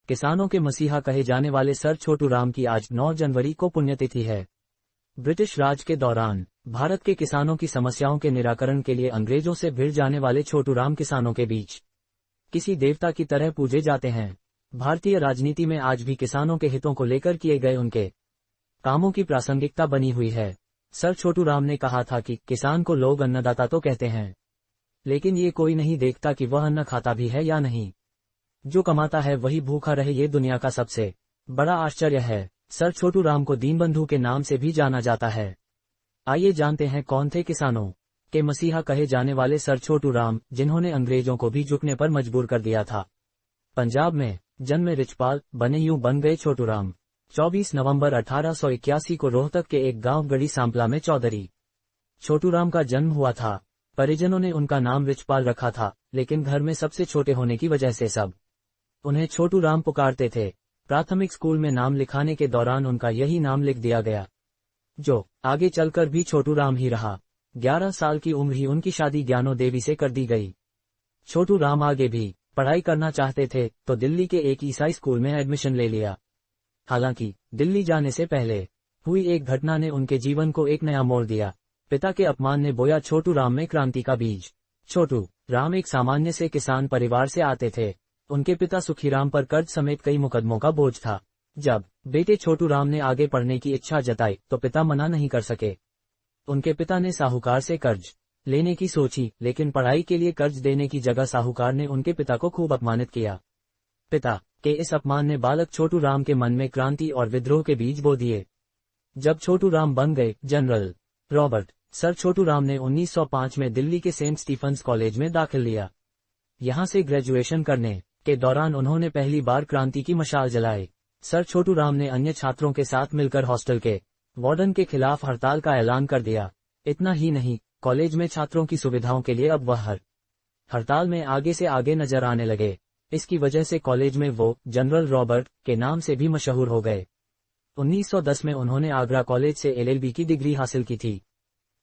किसानों के मसीहा कहे जाने वाले सर छोटू राम की आज 9 जनवरी को पुण्यतिथि है। ब्रिटिश राज के दौरान भारत के किसानों की समस्याओं के निराकरण के लिए अंग्रेजों से भिड़ जाने वाले छोटू राम किसानों के बीच किसी देवता की तरह पूजे जाते हैं। भारतीय राजनीति में आज भी किसानों के हितों को लेकर किए गए उनके कामों की प्रासंगिकता बनी हुई है। सर छोटू राम ने कहा था कि किसान को लोग अन्नदाता तो कहते हैं, लेकिन ये कोई नहीं देखता कि वह अन्न खाता भी है या नहीं। जो कमाता है वही भूखा रहे, ये दुनिया का सबसे बड़ा आश्चर्य है। सर छोटू राम को दीनबंधु के नाम से भी जाना जाता है। आइए जानते हैं कौन थे किसानों के मसीहा कहे जाने वाले सर छोटू राम, जिन्होंने अंग्रेजों को भी झुकने पर मजबूर कर दिया था। पंजाब में जन्मे रिचपाल बने यूं बन गए छोटू राम। 24 नवंबर 1881 को रोहतक के एक गांव गढ़ी सांपला में चौधरी छोटू राम का जन्म हुआ था। परिजनों ने उनका नाम रिचपाल रखा था, लेकिन घर में सबसे छोटे होने की वजह से सब उन्हें छोटू राम पुकारते थे। प्राथमिक स्कूल में नाम लिखाने के दौरान उनका यही नाम लिख दिया गया, जो आगे चलकर भी छोटू राम ही रहा। 11 साल की उम्र ही उनकी शादी ज्ञानो देवी से कर दी गई। छोटू राम आगे भी पढ़ाई करना चाहते थे तो दिल्ली के एक ईसाई स्कूल में एडमिशन ले लिया। हालांकि दिल्ली जाने से पहले हुई एक घटना ने उनके जीवन को एक नया मोड़ दिया। पिता के अपमान ने बोया छोटू राम में क्रांति का बीज। छोटू राम एक सामान्य से किसान परिवार से आते थे। उनके पिता सुखीराम पर कर्ज समेत कई मुकदमों का बोझ था। जब बेटे छोटू राम ने आगे पढ़ने की इच्छा जताई तो पिता मना नहीं कर सके। उनके पिता ने साहूकार से कर्ज लेने की सोची, लेकिन पढ़ाई के लिए कर्ज देने की जगह साहूकार ने उनके पिता को खूब अपमानित किया। पिता के इस अपमान ने बालक छोटू राम के मन में क्रांति और विद्रोह के बीज बो दिए। जब छोटू राम बन गए general Robert, sir Chhotu Ram ने 1905 में दिल्ली के सेंट स्टीफंस कॉलेज में दाखिल लिया। यहां से ग्रेजुएशन करने के दौरान उन्होंने पहली बार क्रांति की मशाल जलाई। सर छोटू राम ने अन्य छात्रों के साथ मिलकर हॉस्टल के वार्डन के खिलाफ हड़ताल का ऐलान कर दिया। इतना ही नहीं, कॉलेज में छात्रों की सुविधाओं के लिए अब वह हर हड़ताल में आगे से आगे नजर आने लगे। इसकी वजह से कॉलेज में वो जनरल रॉबर्ट के नाम से भी मशहूर हो गए। 1910 में उन्होंने आगरा कॉलेज से LLB की डिग्री हासिल की थी।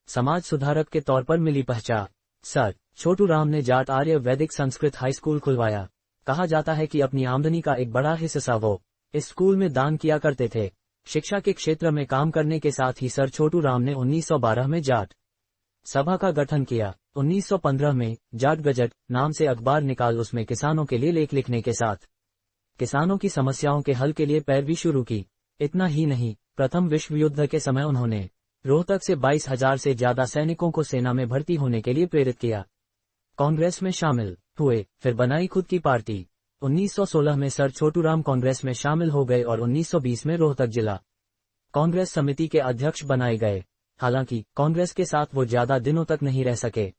समाज सुधारक के तौर पर मिली पहचान। सर छोटू राम ने जाट आर्य वैदिक संस्कृत हाई स्कूल खुलवाया। कहा जाता है कि अपनी आमदनी का एक बड़ा हिस्सा वो इस स्कूल में दान किया करते थे। शिक्षा के क्षेत्र में काम करने के साथ ही सर छोटू राम ने 1912 में जाट सभा का गठन किया। 1915 में जाट गजट नाम से अखबार निकाल उसमें किसानों के लिए लेख लिखने के साथ किसानों की समस्याओं के हल के लिए पैरवी शुरू की। इतना ही नहीं, प्रथम विश्व युद्ध के समय उन्होंने रोहतक से 22,000 से ज्यादा सैनिकों को सेना में भर्ती होने के लिए प्रेरित किया। कांग्रेस में शामिल हुए, फिर बनाई खुद की पार्टी। 1916 में सर छोटू राम कांग्रेस में शामिल हो गए और 1920 में रोहतक जिला कांग्रेस समिति के अध्यक्ष बनाए गए। हालांकि कांग्रेस के साथ वो ज्यादा दिनों तक नहीं रह सके।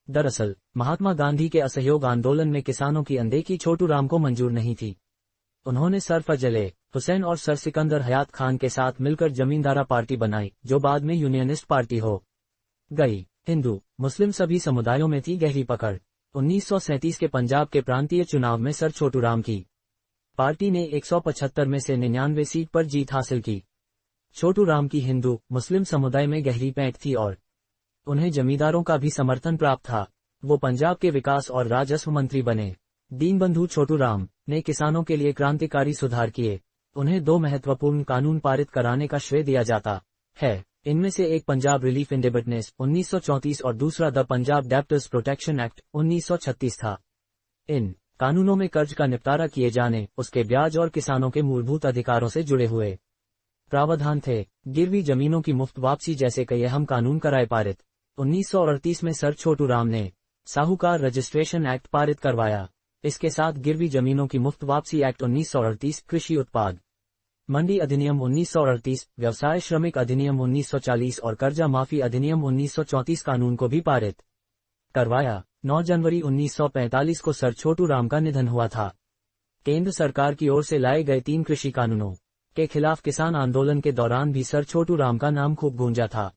दरअसल महात्मा गांधी के असहयोग आंदोलन में किसानों की अनदेखी छोटू राम को मंजूर नहीं थी। उन्होंने सर फजले हुसैन और सर सिकंदर हयात खान के साथ मिलकर जमींदारा पार्टी बनाई, जो बाद में यूनियनिस्ट पार्टी हो गई। हिंदू मुस्लिम सभी समुदायों में थी गहरी पकड़। 1937 के पंजाब के प्रांतीय चुनाव में सर छोटू राम की पार्टी ने 175 में से 99 सीट पर जीत हासिल की। छोटू राम की हिंदू मुस्लिम समुदाय में गहरी पैठ थी और उन्हें जमींदारों का भी समर्थन प्राप्त था। वो पंजाब के विकास और राजस्व मंत्री बने। दीनबंधु छोटू राम ने किसानों के लिए क्रांतिकारी सुधार किए। उन्हें 2 महत्वपूर्ण कानून पारित कराने का श्रेय दिया जाता है। इनमें से एक पंजाब रिलीफ इंडिपेंडेंस 1934 और दूसरा the Punjab debtors protection act 1936 था। इन कानूनों में कर्ज का निपटारा किए जाने, उसके ब्याज और किसानों के मूलभूत अधिकारों से जुड़े हुए प्रावधान थे। गिरवी जमीनों की मुफ्त वापसी जैसे कई अहम कानून कराए पारित। 1938 में सर छोटू राम ने साहूकार रजिस्ट्रेशन एक्ट पारित करवाया। इसके साथ गिरवी जमीनों की मुफ्त वापसी एक्ट 1938, कृषि उत्पाद मंडी अधिनियम 1938, व्यवसाय श्रमिक अधिनियम 1940 और कर्जा माफी अधिनियम 1934 कानून को भी पारित करवाया। 9 जनवरी 1945 को सर छोटू राम का निधन हुआ था। केंद्र सरकार की ओर से लाए गए 3 कृषि कानूनों के खिलाफ किसान आंदोलन के दौरान भी सर छोटू राम का नाम खूब गूंजा था।